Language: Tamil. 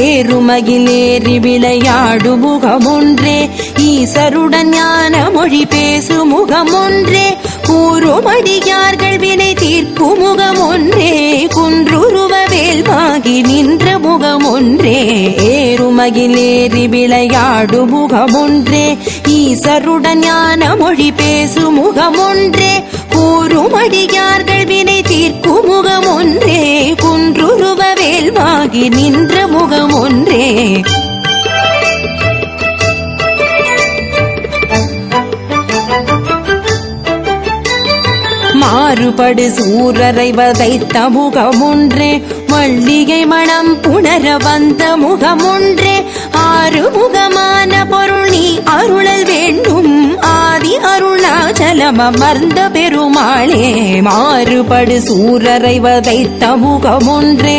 ஏறுமகிலேறி விளையாடு முகமொன்றே ஈசருடன் ஞான மொழி பேசு முகமொன்றே கூறுமடியார்கள் வினை தீர்க்கும் முகமொன்றே குன்றுருவ வேல்வாகி நின்ற முகமொன்றே ஏறுமகிலேறி விளையாடு முகமொன்றே ஈசருடன் ஞான மொழி பேசு முகமொன்றே கூறுமடியார்கள் வினை தீர்க்கும் முகமொன்றே குன்றுருவ வேல்வாகி நின்ற முகமொன்றே மாறுபடு சூரரை வதைத்த முகமொன்றே மல்லிகை மணம் புணர வந்த முகமொன்றே ஆறுமுகமான பொருள் நீ அருளல் வேண்டும் ஆதி அருணாச்சலம் அமர்ந்த பெருமாளே மாறுபடு சூரரை வதைத்த முகமொன்றே